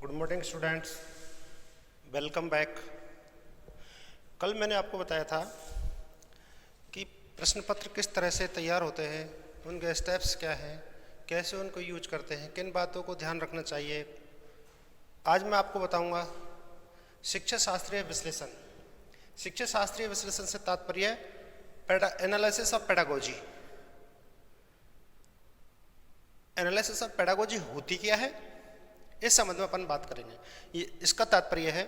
Good morning students, welcome back. कल मैंने आपको बताया था कि प्रश्न पत्र किस तरह से तैयार होते हैं, उनके स्टेप्स क्या हैं, कैसे उनको यूज करते हैं, किन बातों को ध्यान रखना चाहिए। आज मैं आपको बताऊंगा शिक्षा शास्त्रीय विश्लेषण। शिक्षा शास्त्रीय विश्लेषण से तात्पर्य analysis of pedagogy. Analysis of pedagogy होती क्या है, इस संबंध में अपन बात करेंगे। ये इसका तात्पर्य है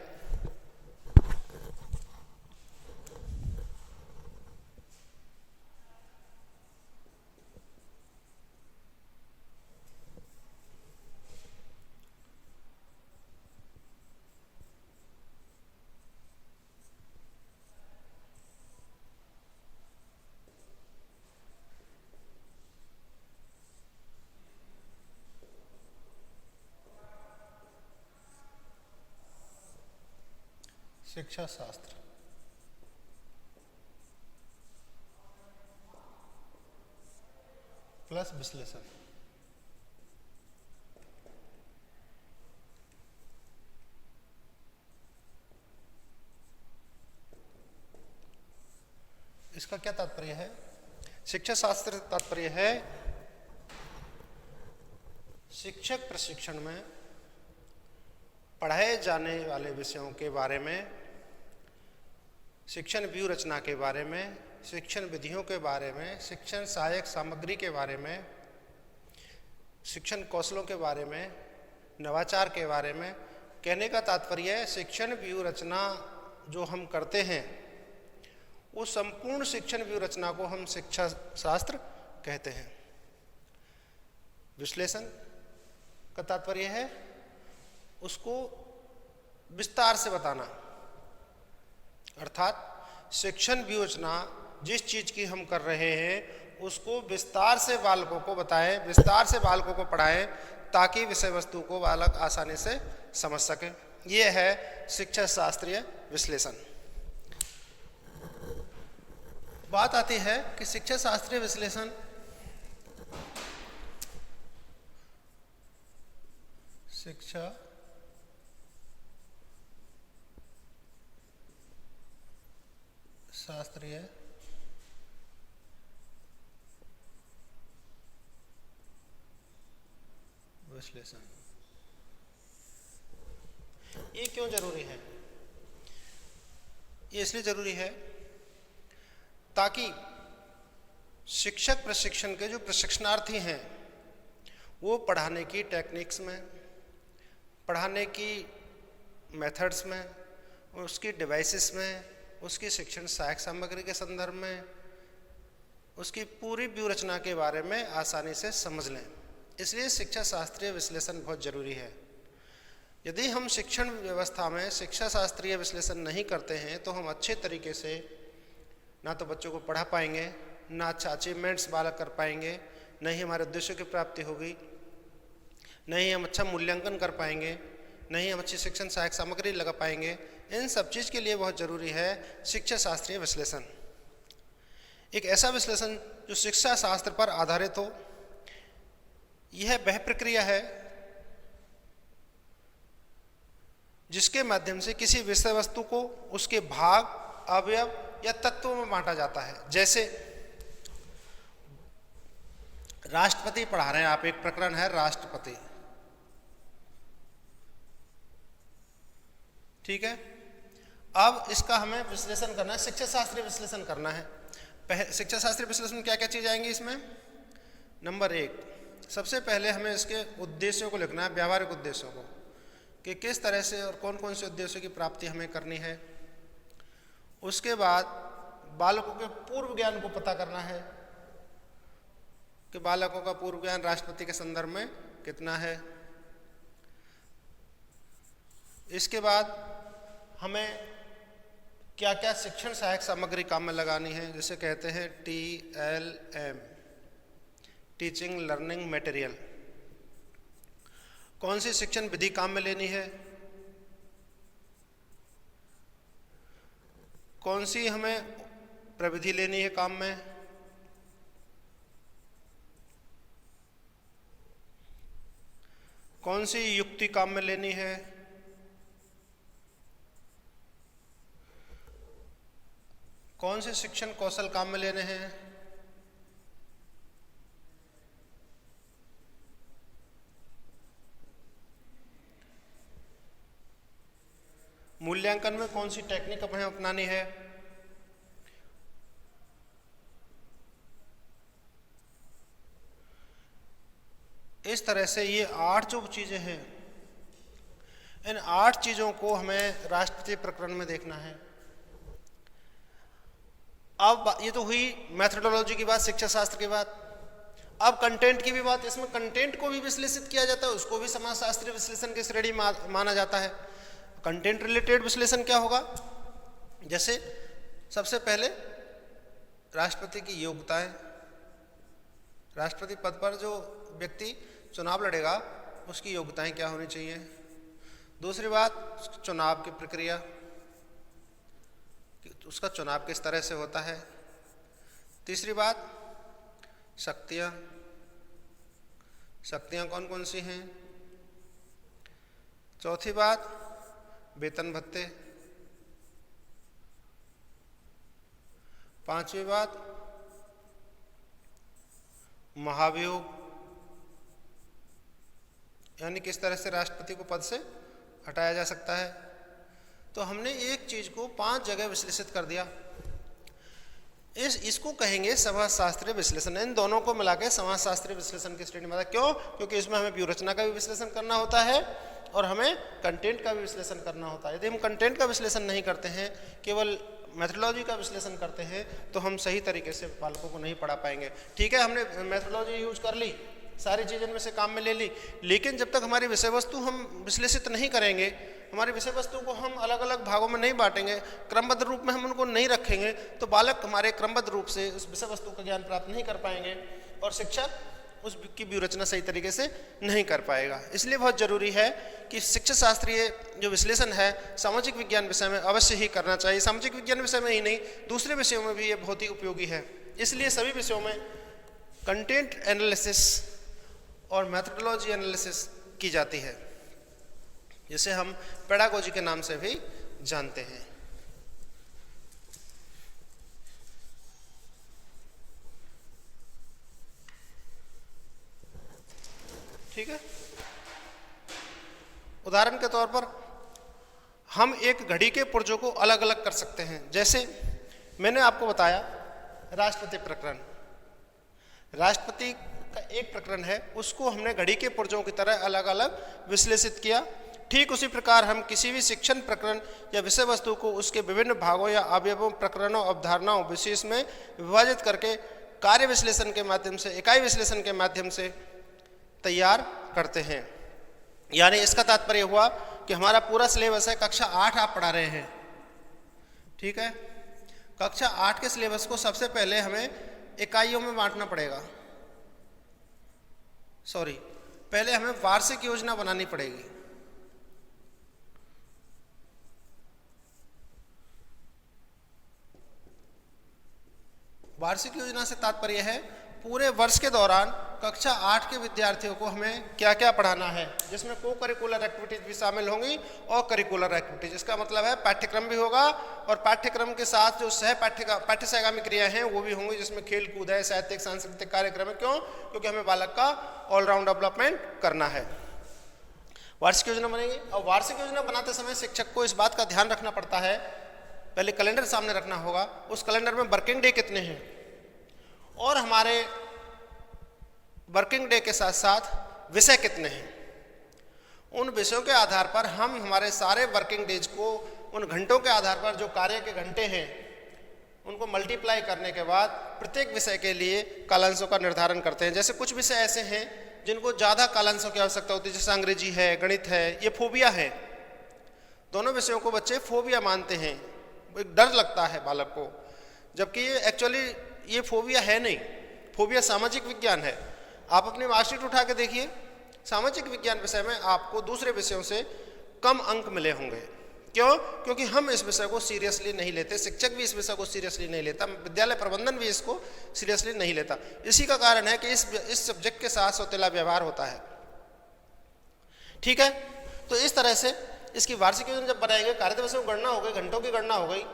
शिक्षा शास्त्र प्लस विश्लेषण। इसका क्या तात्पर्य है? शिक्षा शास्त्र तात्पर्य है शिक्षक प्रशिक्षण में पढ़ाए जाने वाले विषयों के बारे में, शिक्षण व्यू रचना के बारे में, शिक्षण विधियों के बारे में, शिक्षण सहायक सामग्री के बारे में, शिक्षण कौशलों के बारे में, नवाचार के बारे में। कहने का तात्पर्य है शिक्षण व्यू रचना जो हम करते हैं उस संपूर्ण शिक्षण व्यू रचना को हम शिक्षा शास्त्र कहते हैं। विश्लेषण का तात्पर्य है उसको विस्तार से बताना, अर्थात शिक्षण व्यू रचना जिस चीज की हम कर रहे हैं उसको विस्तार से बालकों को बताएं, विस्तार से बालकों को पढ़ाएं ताकि विषय वस्तु को बालक आसानी से समझ सके। ये है शिक्षा शास्त्रीय विश्लेषण। बात आती है कि शिक्षा शास्त्रीय विश्लेषण शिक्षा शास्त्रीय विश्लेषण ये क्यों जरूरी है? ये इसलिए जरूरी है ताकि शिक्षक प्रशिक्षण के जो प्रशिक्षणार्थी हैं वो पढ़ाने की टेक्निक्स में, पढ़ाने की मेथड्स में, उसकी डिवाइसेस में, उसकी शिक्षण सहायक सामग्री के संदर्भ में, उसकी पूरी व्यू रचना के बारे में आसानी से समझ लें। इसलिए शिक्षा शास्त्रीय विश्लेषण बहुत जरूरी है। यदि हम शिक्षण व्यवस्था में शिक्षा शास्त्रीय विश्लेषण नहीं करते हैं तो हम अच्छे तरीके से ना तो बच्चों को पढ़ा पाएंगे, ना अच्छा अचीवमेंट्स बालक कर पाएंगे, न ही हमारे उद्देश्यों की प्राप्ति होगी, न ही हम अच्छा मूल्यांकन कर पाएंगे, न ही हम अच्छी शिक्षण सहायक सामग्री लगा पाएंगे। इन सब चीज़ के लिए बहुत ज़रूरी है शिक्षा शास्त्रीय विश्लेषण। एक ऐसा विश्लेषण जो शिक्षा शास्त्र पर आधारित हो। यह वह प्रक्रिया है जिसके माध्यम से किसी विषय वस्तु को उसके भाग, अवयव या तत्वों में बांटा जाता है। जैसे राष्ट्रपति पढ़ा रहे हैं आप, एक प्रकरण है राष्ट्रपति, ठीक है। अब इसका हमें विश्लेषण करना है, शिक्षा शास्त्रीय विश्लेषण करना है। शिक्षा शास्त्रीय विश्लेषण क्या क्या चीज आएंगी इसमें? नंबर 1, सबसे पहले हमें इसके उद्देश्यों को लिखना है, व्यावहारिक उद्देश्यों को, कि किस तरह से और कौन कौन से उद्देश्यों की प्राप्ति हमें करनी है। उसके बाद बालकों के पूर्व ज्ञान को पता करना है कि बालकों का पूर्व ज्ञान राष्ट्रपति के संदर्भ में कितना है। इसके बाद हमें क्या क्या शिक्षण सहायक सामग्री काम में लगानी है, जिसे कहते हैं TLM, टीचिंग लर्निंग मटेरियल। कौन सी शिक्षण विधि काम में लेनी है, कौन सी हमें प्रविधि लेनी है काम में, कौन सी युक्ति काम में लेनी है, कौन से शिक्षण कौशल काम में लेने हैं, मूल्यांकन में कौन सी टेक्निक हमें अपनानी है, इस तरह से ये 8 जो चीजें हैं, इन 8 चीजों को हमें राष्ट्रपति प्रकरण में देखना है। अब ये तो हुई मैथडोलॉजी की बात, शिक्षा शास्त्र की बात। अब कंटेंट की भी बात, इसमें कंटेंट को भी विश्लेषित किया जाता है, उसको भी समाजशास्त्रीय विश्लेषण की श्रेणी माना जाता है। कंटेंट रिलेटेड विश्लेषण क्या होगा, जैसे सबसे पहले राष्ट्रपति की योग्यताएं, राष्ट्रपति पद पर जो व्यक्ति चुनाव लड़ेगा उसकी योग्यताएं क्या होनी चाहिए। दूसरी बात, चुनाव की प्रक्रिया, उसका चुनाव किस तरह से होता है। तीसरी बात, शक्तियां कौन कौन सी हैं। चौथी बात, वेतन भत्ते। पांचवी बात, महाभियोग, यानी किस तरह से राष्ट्रपति को पद से हटाया जा सकता है। तो हमने एक चीज को 5 जगह विश्लेषित कर दिया। इसको कहेंगे समाजशास्त्रीय विश्लेषण। इन दोनों को मिला के समाजशास्त्रीय विश्लेषण की श्रेणी में। क्यों? क्योंकि इसमें हमें व्यूहरचना का भी विश्लेषण करना होता है और हमें कंटेंट का भी विश्लेषण करना होता है। यदि हम कंटेंट का विश्लेषण नहीं करते हैं, केवल मेथोडोलॉजी का विश्लेषण करते हैं, तो हम सही तरीके से बालकों को नहीं पढ़ा पाएंगे। ठीक है, हमने मेथोडोलॉजी यूज कर ली, सारी चीज़ इनमें से काम में ले ली, लेकिन जब तक हमारी विषय वस्तु हम विश्लेषित नहीं करेंगे, हमारी विषय वस्तु को हम अलग अलग भागों में नहीं बांटेंगे, क्रमबद्ध रूप में हम उनको नहीं रखेंगे, तो बालक हमारे क्रमबद्ध रूप से उस विषय वस्तु का ज्ञान प्राप्त नहीं कर पाएंगे और शिक्षक उसकी व्यूहरचना सही तरीके से नहीं कर पाएगा। इसलिए बहुत जरूरी है कि शिक्षा शास्त्रीय जो विश्लेषण है सामाजिक विज्ञान विषय में अवश्य ही करना चाहिए। सामाजिक विज्ञान विषय में ही नहीं, दूसरे विषयों में भी ये बहुत ही उपयोगी है। इसलिए सभी विषयों में कंटेंट एनालिसिस और मेथोडोलॉजी एनालिसिस की जाती है, जिसे हम पेडागोजी के नाम से भी जानते हैं। ठीक है, उदाहरण के तौर पर हम एक घड़ी के पुर्जों को अलग अलग कर सकते हैं। जैसे मैंने आपको बताया राष्ट्रपति प्रकरण, राष्ट्रपति का एक प्रकरण है, उसको हमने घड़ी के पुर्जों की तरह अलग अलग विश्लेषित किया। ठीक उसी प्रकार हम किसी भी शिक्षण प्रकरण या विषय वस्तु को उसके विभिन्न भागों या अवयवों, प्रकरणों, अवधारणाओं, विशेष में विभाजित करके कार्य विश्लेषण के माध्यम से, इकाई विश्लेषण के माध्यम से तैयार करते हैं। यानी इसका तात्पर्य हुआ कि हमारा पूरा सिलेबस है, कक्षा 8 आप पढ़ा रहे हैं, ठीक है। कक्षा 8 के सिलेबस को सबसे पहले हमें इकाइयों में बांटना पड़ेगा, पहले हमें वार्षिक योजना बनानी पड़ेगी। वार्षिक योजना से तात्पर्य है पूरे वर्ष के दौरान कक्षा 8 के विद्यार्थियों को हमें क्या क्या पढ़ाना है, जिसमें को करिकुलर एक्टिविटीज भी शामिल होंगी और करिकुलर एक्टिविटीज। इसका मतलब है पाठ्यक्रम भी होगा और पाठ्यक्रम के साथ जो सह पाठ्य सहगामी क्रियाएं हैं वो भी होंगी, जिसमें खेल कूद है, साहित्यिक सांस्कृतिक कार्यक्रम है। क्यों? क्योंकि हमें बालक का ऑलराउंड डेवलपमेंट करना है। वार्षिक योजना बनेगी और वार्षिक योजना बनाते समय शिक्षक को इस बात का ध्यान रखना पड़ता है, पहले कैलेंडर सामने रखना होगा, उस कैलेंडर में वर्किंग डे कितने हैं और हमारे वर्किंग डे के साथ साथ विषय कितने हैं। उन विषयों के आधार पर हम हमारे सारे वर्किंग डेज को उन घंटों के आधार पर जो कार्य के घंटे हैं उनको मल्टीप्लाई करने के बाद प्रत्येक विषय के लिए कालांशों का निर्धारण करते हैं। जैसे कुछ विषय ऐसे हैं जिनको ज़्यादा कालांशों की आवश्यकता होती है, जैसे अंग्रेजी है, गणित है, ये फोबिया है। दोनों विषयों को बच्चे फोबिया मानते हैं, एक डर लगता है बालक को, जबकि ये एक्चुअली ये फोबिया है नहीं, फोबिया सामाजिक विज्ञान है। आप अपनी मार्कशीट उठा के देखिए, सामाजिक विज्ञान विषय में आपको दूसरे विषयों से कम अंक मिले होंगे। क्यों? क्योंकि हम इस विषय को सीरियसली नहीं लेते, शिक्षक भी इस विषय को सीरियसली नहीं लेता, विद्यालय प्रबंधन भी इसको सीरियसली नहीं लेता। इसी का कारण है कि इस सब्जेक्ट के साथ सौतेला व्यवहार होता है। ठीक है। तो इस तरह से इसकी वार्षिक योजना जब बनाएंगे, कार्य दिवसों की गणना हो गई, घंटों की गणना हो गई।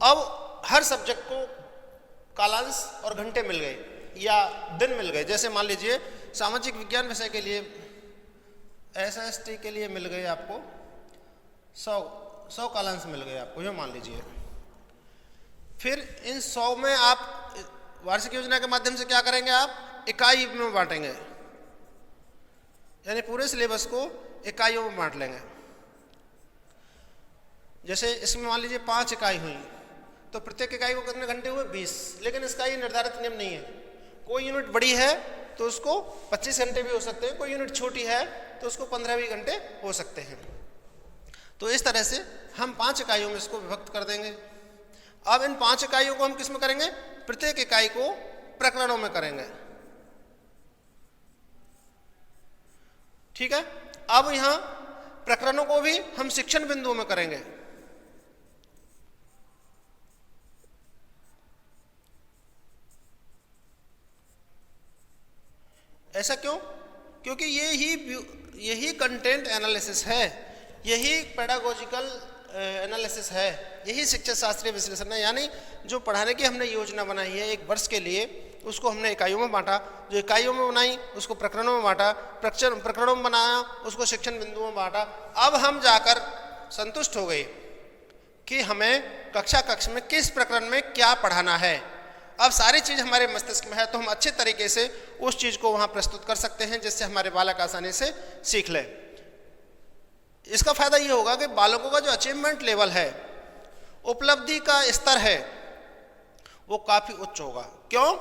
अब हर सब्जेक्ट को कालांश और घंटे मिल गए या दिन मिल गए। जैसे मान लीजिए सामाजिक विज्ञान विषय के लिए SST के लिए मिल गए आपको 100 कालांश मिल गए आपको, ये मान लीजिए। फिर इन 100 में आप वार्षिक योजना के माध्यम से क्या करेंगे, आप इकाई में बांटेंगे, यानी पूरे सिलेबस को इकाइयों में बांट लेंगे। जैसे इसमें मान लीजिए 5 इकाई हुई, तो प्रत्येक इकाई को कितने घंटे हुए, 20। लेकिन इसका ये निर्धारित नियम नहीं है। कोई यूनिट बड़ी है तो उसको 25 घंटे भी हो सकते हैं, कोई यूनिट छोटी है तो उसको 15-20 घंटे हो सकते हैं। तो इस तरह से हम 5 इकाइयों में इसको विभक्त कर देंगे। अब इन 5 इकाइयों को हम किस में करेंगे, प्रत्येक इकाई को प्रकरणों में करेंगे। ठीक है। अब यहां प्रकरणों को भी हम शिक्षण बिंदुओं में करेंगे। ऐसा क्यों? क्योंकि यही कंटेंट एनालिसिस है, यही पेडागोजिकल एनालिसिस है, यही शिक्षा शास्त्रीय विश्लेषण है। यानी जो पढ़ाने की हमने योजना बनाई है एक वर्ष के लिए, उसको हमने इकाइयों में बांटा, जो इकाइयों में बनाई उसको प्रकरणों में बांटा, प्रकरणों में बनाया उसको शिक्षण बिंदुओं में बांटा। अब हम जाकर संतुष्ट हो गए कि हमें कक्षा में किस प्रकरण में क्या पढ़ाना है। अब सारी चीज़ हमारे मस्तिष्क में है, तो हम अच्छे तरीके से उस चीज़ को वहाँ प्रस्तुत कर सकते हैं, जिससे हमारे बालक आसानी से सीख लें। इसका फायदा ये होगा कि बालकों का जो अचीवमेंट लेवल है, उपलब्धि का स्तर है, वो काफ़ी उच्च होगा। क्यों?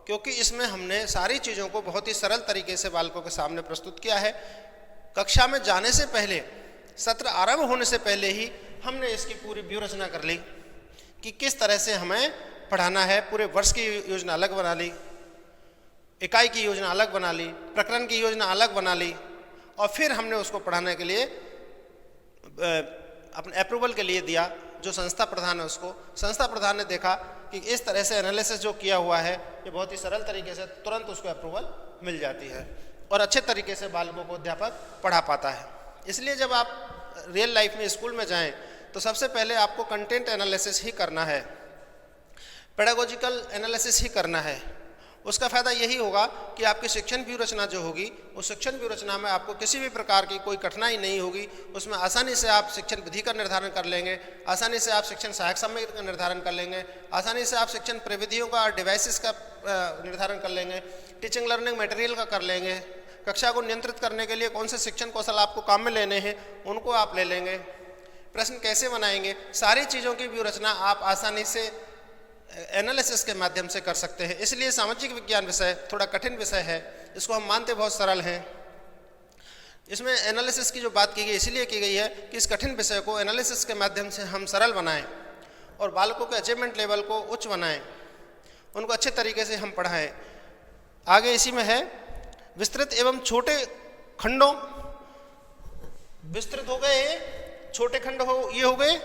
क्योंकि इसमें हमने सारी चीज़ों को बहुत ही सरल तरीके से बालकों के सामने प्रस्तुत किया है। कक्षा में जाने से पहले, सत्र आरंभ होने से पहले ही हमने इसकी पूरी व्यूह रचना कर ली कि किस तरह से हमें पढ़ाना है। पूरे वर्ष की योजना अलग बना ली, इकाई की योजना अलग बना ली, प्रकरण की योजना अलग बना ली, और फिर हमने उसको पढ़ाने के लिए अपने अप्रूवल के लिए दिया। जो संस्था प्रधान है उसको, संस्था प्रधान ने देखा कि इस तरह से एनालिसिस जो किया हुआ है ये बहुत ही सरल तरीके से तुरंत उसको अप्रूवल मिल जाती है और अच्छे तरीके से बालकों को अध्यापक पढ़ा पाता है। इसलिए जब आप रियल लाइफ में स्कूल में जाएं तो सबसे पहले आपको कंटेंट एनालिसिस ही करना है, पेडागोजिकल एनालिसिस ही करना है। उसका फ़ायदा यही होगा कि आपकी शिक्षण व्यूह रचना जो होगी, उस शिक्षण व्यूह रचना में आपको किसी भी प्रकार की कोई कठिनाई नहीं होगी। उसमें आसानी से आप शिक्षण विधि का निर्धारण कर लेंगे, आसानी से आप शिक्षण सहायक सामग्री का निर्धारण कर लेंगे, आसानी से आप शिक्षण प्रविधियों का, डिवाइसेस का निर्धारण कर लेंगे, टीचिंग लर्निंग मटेरियल का कर लेंगे, कक्षा को नियंत्रित करने के लिए कौन से शिक्षण कौशल आपको काम में लेने हैं उनको आप ले लेंगे, प्रश्न कैसे बनाएंगे, सारी चीज़ों की व्यूह रचना आप आसानी से एनालिसिस के माध्यम से कर सकते हैं। इसलिए सामाजिक विज्ञान विषय थोड़ा कठिन विषय है, इसको हम मानते बहुत सरल हैं। इसमें एनालिसिस की जो बात की गई इसलिए की गई है कि इस कठिन विषय को एनालिसिस के माध्यम से हम सरल बनाएं और बालकों के अचीवमेंट लेवल को उच्च बनाएं, उनको अच्छे तरीके से हम पढ़ाएं। आगे इसी में है विस्तृत एवं छोटे खंडों, विस्तृत हो गए, छोटे खंड हो ये हो गए,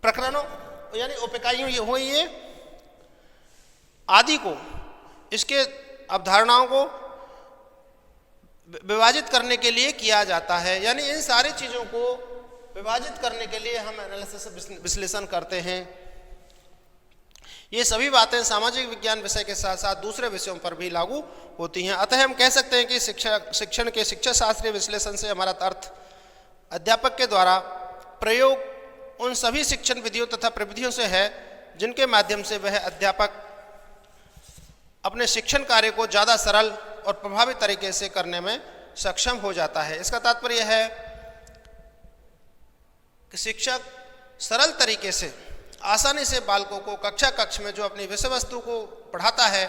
प्रकरणों यानी उपिकाइयों ये हुई, ये आदि को, इसके अवधारणाओं को विभाजित करने के लिए किया जाता है। यानी इन सारी चीज़ों को विभाजित करने के लिए हम एनालिसिस विश्लेषण करते हैं। ये सभी बातें सामाजिक विज्ञान विषय के साथ साथ दूसरे विषयों पर भी लागू होती हैं। अतः हम कह सकते हैं कि शिक्षण के शिक्षा शास्त्रीय विश्लेषण से हमारा अर्थ अध्यापक के द्वारा प्रयोग उन सभी शिक्षण विधियों तथा प्रविधियों से है जिनके माध्यम से वह अध्यापक अपने शिक्षण कार्य को ज़्यादा सरल और प्रभावी तरीके से करने में सक्षम हो जाता है। इसका तात्पर्य है कि शिक्षक सरल तरीके से आसानी से बालकों को कक्षा में जो अपनी विषय वस्तु को पढ़ाता है,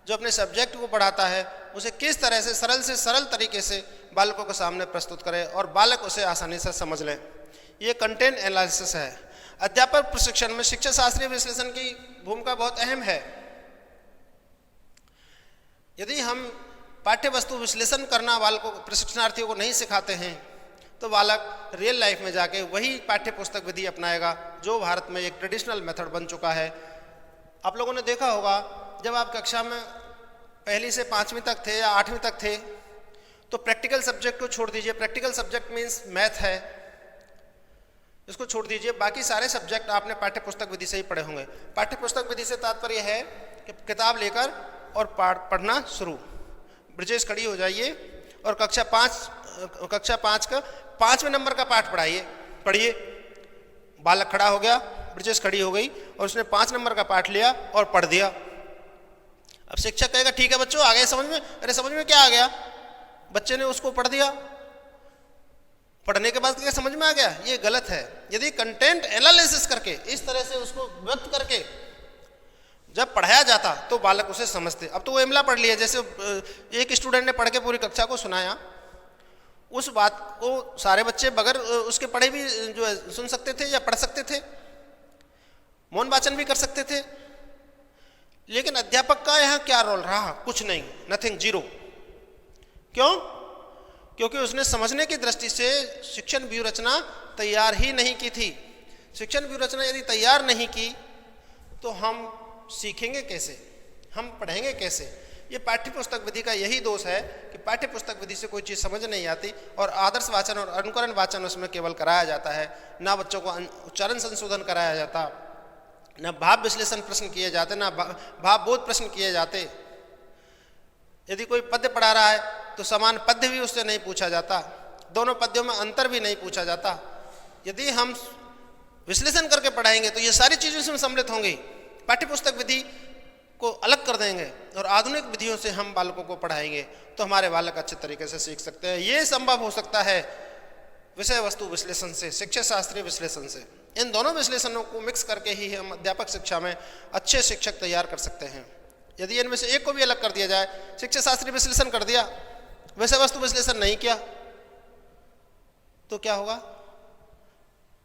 जो अपने सब्जेक्ट को पढ़ाता है, उसे किस तरह से सरल तरीके से बालकों के सामने प्रस्तुत करे और बालक उसे आसानी से समझ लें। ये कंटेंट एनालिसिस है। अध्यापक प्रशिक्षण में शिक्षा शास्त्रीय विश्लेषण की भूमिका बहुत अहम है। यदि हम पाठ्य वस्तु विश्लेषण करना बालकों प्रशिक्षणार्थियों को नहीं सिखाते हैं तो बालक रियल लाइफ में जाके वही पाठ्य पुस्तक विधि अपनाएगा जो भारत में एक ट्रेडिशनल मेथड बन चुका है। आप लोगों ने देखा होगा जब आप कक्षा में 1ली से 5वीं तक थे या 8वीं तक थे तो प्रैक्टिकल सब्जेक्ट को छोड़ दीजिए, प्रैक्टिकल सब्जेक्ट मीन्स मैथ है, इसको छोड़ दीजिए। बाकी सारे सब्जेक्ट आपने पाठ्य पुस्तक विधि से ही पढ़े होंगे। पाठ्य पुस्तक विधि से तात्पर्य है कि किताब लेकर और पढ़ना शुरू। ब्रजेश खड़ी हो जाइए और कक्षा पाँच का 5वें नंबर का पाठ पढ़िए। बालक खड़ा हो गया, ब्रजेश खड़ी हो गई और उसने 5 नंबर का पाठ लिया और पढ़ दिया। अब शिक्षक कहेगा ठीक है बच्चों आ गए समझ में? अरे समझ में क्या आ गया? बच्चे ने उसको पढ़ दिया, पढ़ने के बाद क्या समझ में आ गया? ये गलत है। यदि कंटेंट एनालिसिस करके इस तरह से उसको व्यक्त करके जब पढ़ाया जाता तो बालक उसे समझते। अब तो वो इमला पढ़ लिया, जैसे एक स्टूडेंट ने पढ़ के पूरी कक्षा को सुनाया, उस बात को सारे बच्चे बगैर उसके पढ़े भी जो है सुन सकते थे या पढ़ सकते थे, मौन वाचन भी कर सकते थे। लेकिन अध्यापक का यहाँ क्या रोल रहा? कुछ नहीं, नथिंग, जीरो। क्यों? क्योंकि उसने समझने की दृष्टि से शिक्षण व्यूह रचना तैयार ही नहीं की थी। शिक्षण व्यूह रचना यदि तैयार नहीं की तो हम सीखेंगे कैसे, हम पढ़ेंगे कैसे? ये पाठ्य पुस्तक विधि का यही दोष है कि पाठ्य पुस्तक विधि से कोई चीज़ समझ नहीं आती और आदर्श वाचन और अनुकरण वाचन उसमें केवल कराया जाता है। ना बच्चों को उच्चारण संशोधन कराया जाता, ना भाव विश्लेषण प्रश्न किए जाते, ना भाव बोध प्रश्न किए जाते। यदि कोई पद्य पढ़ा रहा है तो समान पद्य भी उससे नहीं पूछा जाता, दोनों पद्यों में अंतर भी नहीं पूछा जाता। यदि हम विश्लेषण करके पढ़ाएंगे तो ये सारी चीज़ें इसमें सम्मिलित होंगी। पाठ्य पुस्तक विधि को अलग कर देंगे और आधुनिक विधियों से हम बालकों को पढ़ाएंगे तो हमारे बालक अच्छे तरीके से सीख सकते हैं। ये संभव हो सकता है विषय वस्तु विश्लेषण से, शिक्षा शास्त्रीय विश्लेषण से। इन दोनों विश्लेषणों को मिक्स करके ही हम अध्यापक शिक्षा में अच्छे शिक्षक तैयार कर सकते हैं। यदि इनमें से एक को भी अलग कर दिया जाए, शिक्षा शास्त्रीय विश्लेषण कर दिया, विषय वस्तु विश्लेषण नहीं किया, तो क्या होगा?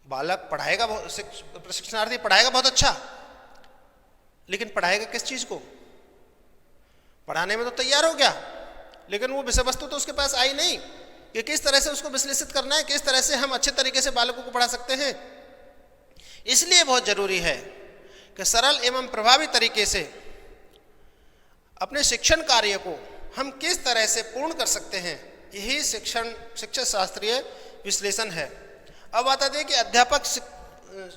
बालक पढ़ाएगा, प्रशिक्षणार्थी पढ़ाएगा बहुत अच्छा, लेकिन पढ़ाएगा किस चीज को? पढ़ाने में तो तैयार हो गया, लेकिन वो विषय वस्तु तो उसके पास आई नहीं कि किस तरह से उसको विश्लेषित करना है, किस तरह से हम अच्छे तरीके से बालकों को पढ़ा सकते हैं। इसलिए बहुत जरूरी है कि सरल एवं प्रभावी तरीके से अपने शिक्षण कार्य को हम किस तरह से पूर्ण कर सकते हैं, यही शिक्षा शास्त्रीय विश्लेषण है। अब बता दें कि अध्यापक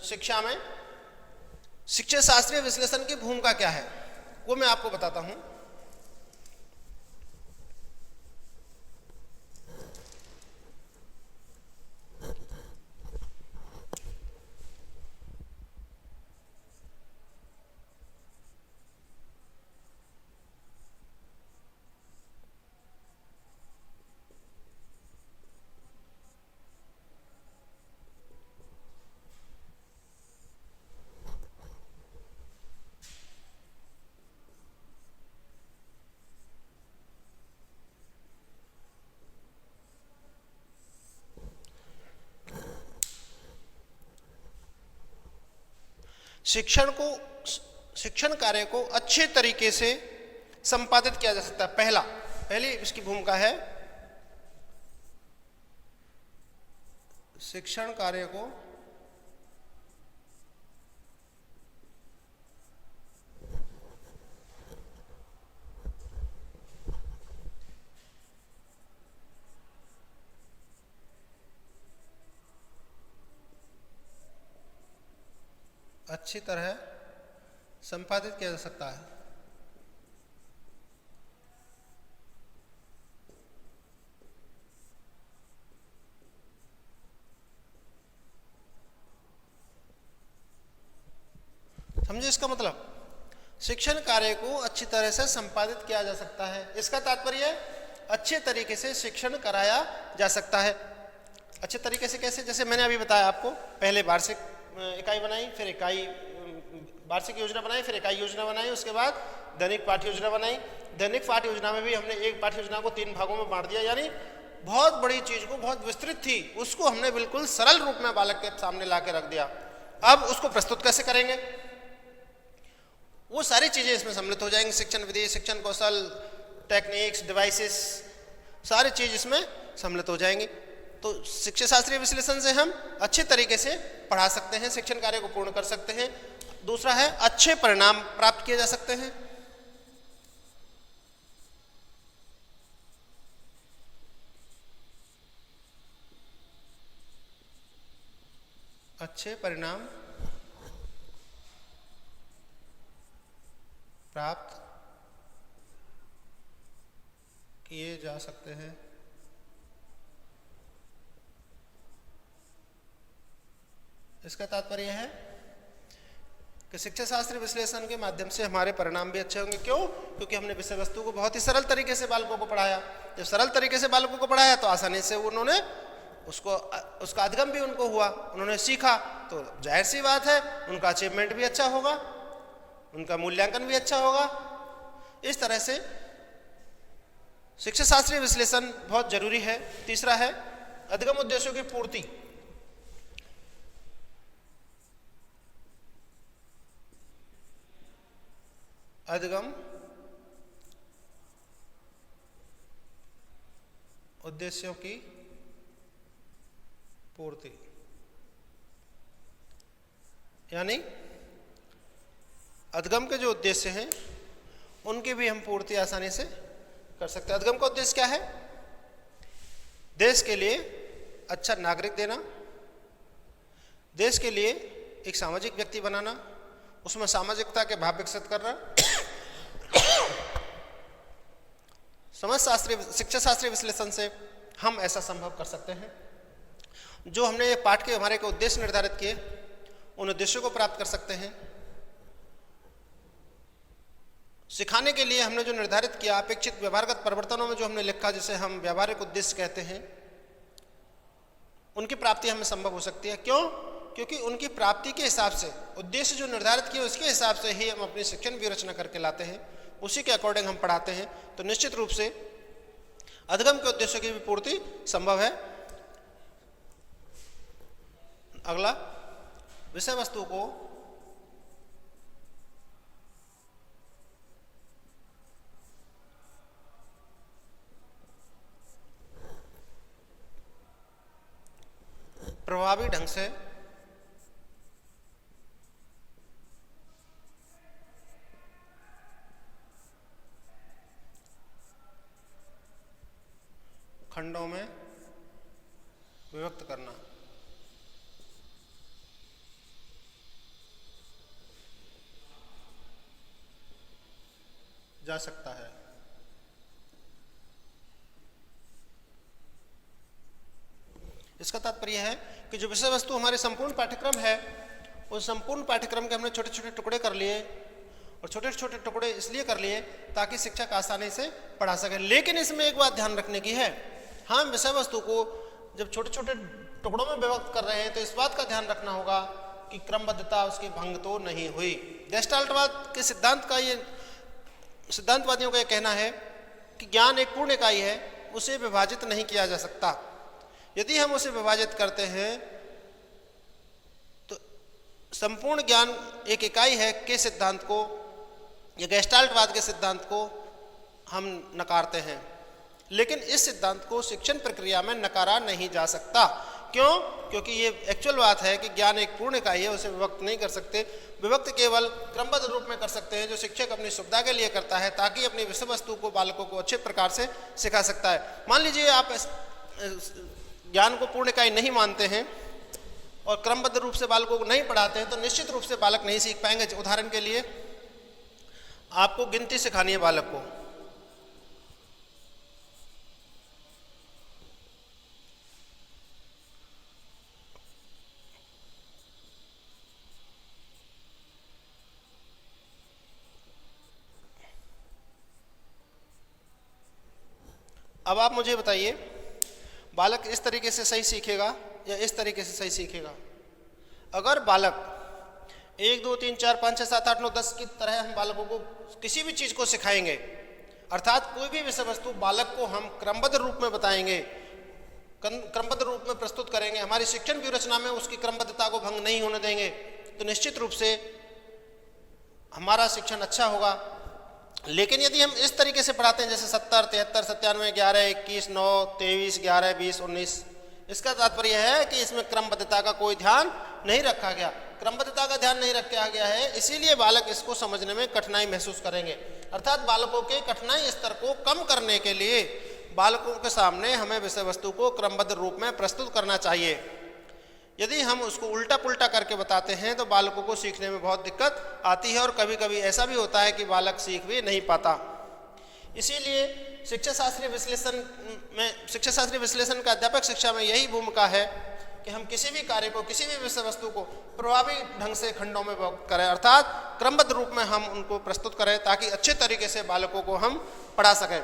शिक्षा में शिक्षा शास्त्रीय विश्लेषण की भूमिका क्या है, वो मैं आपको बताता हूं। शिक्षण कार्य को अच्छे तरीके से संपादित किया जा सकता है। पहली इसकी भूमिका है शिक्षण कार्य को अच्छी तरह संपादित किया जा सकता है। समझे इसका मतलब? शिक्षण कार्य को अच्छी तरह से संपादित किया जा सकता है, इसका तात्पर्य अच्छे तरीके से शिक्षण कराया जा सकता है। अच्छे तरीके से कैसे? जैसे मैंने अभी बताया आपको, पहले वार्षिक इकाई बनाई, फिर वार्षिक योजना बनाई, फिर इकाई योजना बनाई, उसके बाद दैनिक पाठ्य योजना बनाई। दैनिक पाठ्य योजना में भी हमने एक पाठ्य योजना को 3 भागों में बांट दिया, यानी बहुत बड़ी चीज को, बहुत विस्तृत थी, उसको हमने बिल्कुल सरल रूप में बालक के सामने ला के रख दिया। अब उसको प्रस्तुत कैसे करेंगे, वो सारी चीजें इसमें सम्मिलित हो जाएंगी। शिक्षण विधि, शिक्षण कौशल, टेक्निक्स, डिवाइसेस, सारी चीज इसमें सम्मिलित हो जाएंगी। तो शिक्षा शास्त्रीय विश्लेषण से हम अच्छे तरीके से पढ़ा सकते हैं, शिक्षण कार्य को पूर्ण कर सकते हैं। दूसरा है अच्छे परिणाम प्राप्त किए जा सकते हैं। अच्छे परिणाम प्राप्त किए जा सकते हैं। इसका तात्पर्य है कि शिक्षा शास्त्र विश्लेषण के माध्यम से हमारे परिणाम भी अच्छे होंगे। क्यों? क्योंकि हमने विषय वस्तु को बहुत ही सरल तरीके से बालकों को पढ़ाया। जब सरल तरीके से बालकों को पढ़ाया तो आसानी से उन्होंने उसका अधिगम भी उनको हुआ, उन्होंने सीखा, तो जाहिर सी बात है उनका अचीवमेंट भी अच्छा होगा, उनका मूल्यांकन भी अच्छा होगा। इस तरह से शिक्षा शास्त्रीय विश्लेषण बहुत जरूरी है। तीसरा है अधिगम उद्देश्यों की पूर्ति। अधिगम उद्देश्यों की पूर्ति, यानी अधिगम के जो उद्देश्य हैं उनकी भी हम पूर्ति आसानी से कर सकते हैं। अधिगम का उद्देश्य क्या है? देश के लिए अच्छा नागरिक देना, देश के लिए एक सामाजिक व्यक्ति बनाना, उसमें सामाजिकता के भाव विकसित करना। समाज शास्त्रीय शिक्षा शास्त्रीय विश्लेषण से हम ऐसा संभव कर सकते हैं। जो हमने ये पाठ के हमारे को उद्देश्य निर्धारित किए, उन उद्देश्यों को प्राप्त कर सकते हैं। सिखाने के लिए हमने जो निर्धारित किया, अपेक्षित व्यवहारगत परिवर्तनों में जो हमने लिखा, जिसे हम व्यवहारिक उद्देश्य कहते हैं, उनकी प्राप्ति हमें संभव हो सकती है। क्यों? क्योंकि उनकी प्राप्ति के हिसाब से, उद्देश्य जो निर्धारित किए उसके हिसाब से ही हम अपनी शिक्षण व्यूहरचना करके लाते हैं, उसी के अकॉर्डिंग हम पढ़ाते हैं। तो निश्चित रूप से अधिगम के उद्देश्यों की भी पूर्ति संभव है। अगला, विषय वस्तु को प्रभावी ढंग से खंडों में विभक्त करना। जा सकता है। इसका तात्पर्य है कि जो विषय वस्तु हमारे संपूर्ण पाठ्यक्रम है, उस संपूर्ण पाठ्यक्रम के हमने छोटे छोटे टुकड़े कर लिए, और छोटे छोटे टुकड़े इसलिए कर लिए ताकि शिक्षक आसानी से पढ़ा सके। लेकिन इसमें एक बात ध्यान रखने की है, हम विषय वस्तु को जब छोटे छोटे टुकड़ों में विभक्त कर रहे हैं तो इस बात का ध्यान रखना होगा कि क्रमबद्धता उसकी भंग तो नहीं हुई। गेस्टाल्टवाद के सिद्धांत का ये, सिद्धांतवादियों का यह कहना है कि ज्ञान एक पूर्ण इकाई है, उसे विभाजित नहीं किया जा सकता। यदि हम उसे विभाजित करते हैं तो संपूर्ण ज्ञान एक इकाई है के सिद्धांत को, या गेस्टाल्टवाद के सिद्धांत को हम नकारते हैं। लेकिन इस सिद्धांत को शिक्षण प्रक्रिया में नकारा नहीं जा सकता। क्यों? क्योंकि ये एक्चुअल बात है कि ज्ञान एक पूर्ण इकाई है, उसे विभक्त नहीं कर सकते। विभक्त केवल क्रमबद्ध रूप में कर सकते हैं, जो शिक्षक अपनी सुविधा के लिए करता है, ताकि अपनी विषय वस्तु को बालकों को अच्छे प्रकार से सिखा सकता है। मान लीजिए आप ज्ञान को पूर्ण इकाई नहीं मानते हैं और क्रमबद्ध रूप से बालकों को नहीं पढ़ाते हैं, तो निश्चित रूप से बालक नहीं सीख पाएंगे। उदाहरण के लिए आपको गिनती सिखानी है बालक को, अब आप मुझे बताइए, बालक इस तरीके से सही सीखेगा या इस तरीके से सही सीखेगा? अगर बालक 1 2 3 4 5 6 7 8 9 10 की तरह हम बालकों को किसी भी चीज़ को सिखाएंगे, अर्थात कोई भी विषय वस्तु बालक को हम क्रमबद्ध रूप में बताएंगे, क्रमबद्ध रूप में प्रस्तुत करेंगे, हमारी शिक्षण व्यूहरचना में उसकी क्रमबद्धता को भंग नहीं होने देंगे, तो निश्चित रूप से हमारा शिक्षण अच्छा होगा। लेकिन यदि हम इस तरीके से पढ़ाते हैं जैसे 70 73 97 11 21 9 23 11 20 19, इसका तात्पर्य है कि इसमें क्रमबद्धता का कोई ध्यान नहीं रखा गया। क्रमबद्धता का ध्यान नहीं रखा गया है, इसीलिए बालक इसको समझने में कठिनाई महसूस करेंगे। अर्थात बालकों के कठिनाई स्तर को कम करने के लिए बालकों के सामने हमें विषय वस्तु को क्रमबद्ध रूप में प्रस्तुत करना चाहिए। यदि हम उसको उल्टा पुल्टा करके बताते हैं तो बालकों को सीखने में बहुत दिक्कत आती है और कभी कभी ऐसा भी होता है कि बालक सीख भी नहीं पाता। इसीलिए शिक्षा शास्त्रीय विश्लेषण का अध्यापक शिक्षा में यही भूमिका है कि हम किसी भी कार्य को, किसी भी विषय वस्तु को प्रभावी ढंग से खंडों में करें, अर्थात क्रमबद्ध रूप में हम उनको प्रस्तुत करें ताकि अच्छे तरीके से बालकों को हम पढ़ा सकें।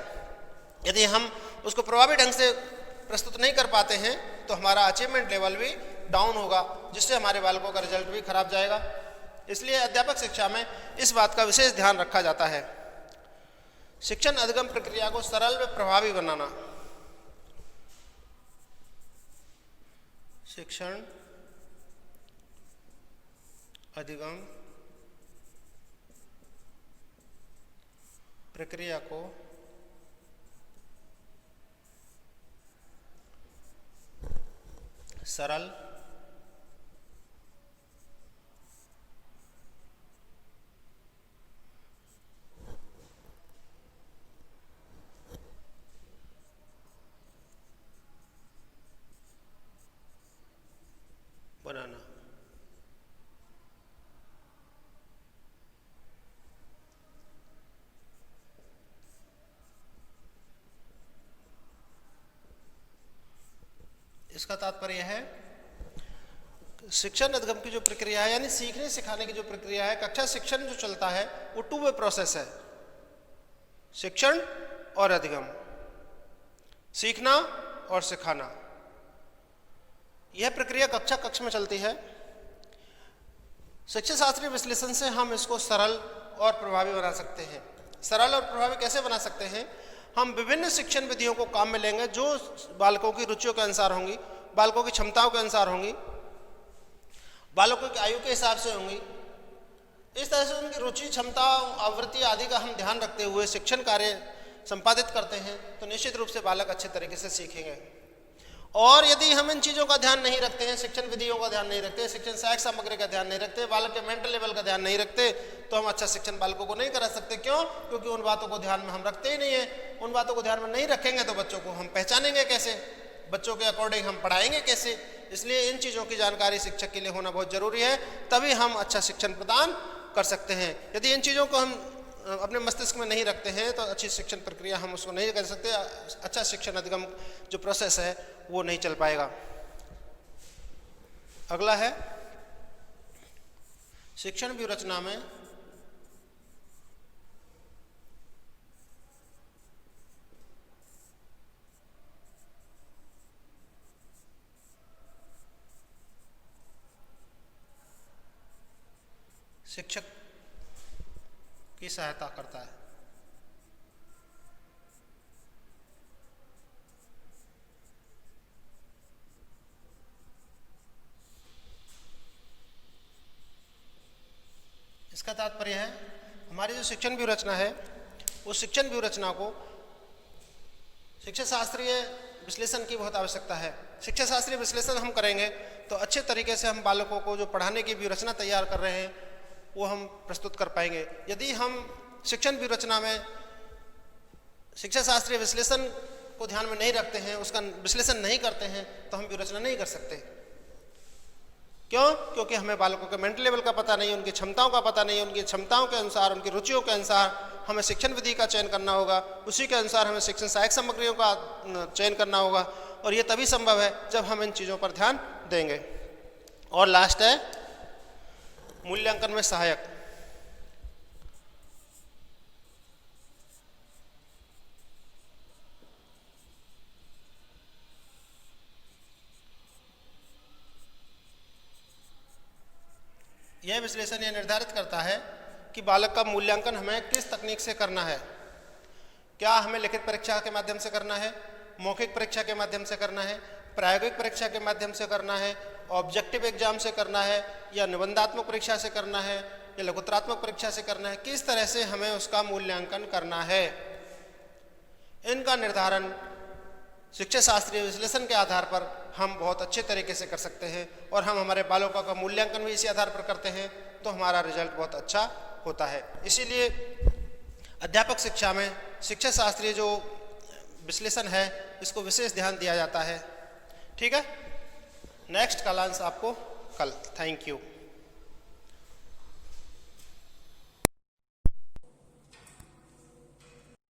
यदि हम उसको प्रभावी ढंग से प्रस्तुत नहीं कर पाते हैं तो हमारा अचीवमेंट लेवल भी डाउन होगा, जिससे हमारे बालकों का रिजल्ट भी खराब जाएगा। इसलिए अध्यापक शिक्षा में इस बात का विशेष ध्यान रखा जाता है। शिक्षण अधिगम प्रक्रिया को सरल व प्रभावी बनाना। शिक्षण अधिगम प्रक्रिया को सरल बनाना। इसका तात्पर्य है शिक्षण अधिगम की जो प्रक्रिया है, यानी सीखने सिखाने की जो प्रक्रिया है, कक्षा शिक्षण जो चलता है वो टू वे प्रोसेस है। शिक्षण और अधिगम, सीखना और सिखाना, यह प्रक्रिया कक्षा कक्ष में चलती है। शिक्षा शास्त्रीय विश्लेषण से हम इसको सरल और प्रभावी बना सकते हैं। सरल और प्रभावी कैसे बना सकते हैं? हम विभिन्न शिक्षण विधियों को काम में लेंगे जो बालकों की रुचियों के अनुसार होंगी, बालकों की क्षमताओं के अनुसार होंगी, बालकों की आयु के हिसाब से होंगी। इस तरह से उनकी रुचि, क्षमता, आवृत्ति आदि का हम ध्यान रखते हुए शिक्षण कार्य संपादित करते हैं तो निश्चित रूप से बालक अच्छे तरीके से सीखेंगे। और यदि हम इन चीज़ों का ध्यान नहीं रखते हैं, शिक्षण विधियों का ध्यान नहीं रखते, शिक्षण सहायक सामग्री का ध्यान नहीं रखते, बालक के मेंटल लेवल का ध्यान नहीं रखते, तो हम अच्छा शिक्षण बालकों को नहीं करा सकते। क्यों? क्योंकि उन बातों को ध्यान में हम रखते ही नहीं है। उन बातों को ध्यान में नहीं रखेंगे तो बच्चों को हम पहचानेंगे कैसे, बच्चों के अकॉर्डिंग हम पढ़ाएंगे कैसे? इसलिए इन चीज़ों की जानकारी शिक्षक के लिए होना बहुत जरूरी है, तभी हम अच्छा शिक्षण प्रदान कर सकते हैं। यदि इन चीज़ों को हम अपने मस्तिष्क में नहीं रखते हैं तो अच्छी शिक्षण प्रक्रिया हम उसको नहीं कर सकते, अच्छा शिक्षण अधिगम जो प्रोसेस है वो नहीं चल पाएगा। अगला है शिक्षण व्यूहरचना में शिक्षक की सहायता करता है। इसका तात्पर्य है हमारी जो शिक्षण व्यूहरचना है उस शिक्षण व्यूहरचना को शिक्षा शास्त्रीय विश्लेषण की बहुत आवश्यकता है। शिक्षा शास्त्रीय विश्लेषण हम करेंगे तो अच्छे तरीके से हम बालकों को जो पढ़ाने की व्यूहरचना तैयार कर रहे हैं वो हम प्रस्तुत कर पाएंगे। यदि हम शिक्षण व्यूहरचना में शिक्षा शास्त्रीय विश्लेषण को ध्यान में नहीं रखते हैं, उसका विश्लेषण नहीं करते हैं तो हम व्यूहरचना नहीं कर सकते। क्यों? क्योंकि हमें बालकों के मेंटल लेवल का पता नहीं, उनकी क्षमताओं का पता नहीं, उनकी क्षमताओं के अनुसार, उनकी रुचियों के अनुसार हमें शिक्षण विधि का चयन करना होगा, उसी के अनुसार हमें शिक्षण सहायक सामग्रियों का चयन करना होगा, और ये तभी संभव है जब हम इन चीज़ों पर ध्यान देंगे। और लास्ट है मूल्यांकन में सहायक। यह विश्लेषण यह निर्धारित करता है कि बालक का मूल्यांकन हमें किस तकनीक से करना है। क्या हमें लिखित परीक्षा के माध्यम से करना है, मौखिक परीक्षा के माध्यम से करना है, प्रायोगिक परीक्षा के माध्यम से करना है, ऑब्जेक्टिव एग्जाम से करना है, या निबंधात्मक परीक्षा से करना है, या लघुत्रात्मक परीक्षा से करना है, किस तरह से हमें उसका मूल्यांकन करना है। इनका निर्धारण शिक्षा शास्त्रीय विश्लेषण के आधार पर हम बहुत अच्छे तरीके से कर सकते हैं, और हम हमारे बालकों का मूल्यांकन भी इसी आधार पर करते हैं तो हमारा रिजल्ट बहुत अच्छा होता है। इसीलिए अध्यापक शिक्षा में शिक्षा शास्त्रीय जो विश्लेषण है इसको विशेष ध्यान दिया जाता है। ठीक है, नेक्स्ट का लांस आपको कल। Thank you.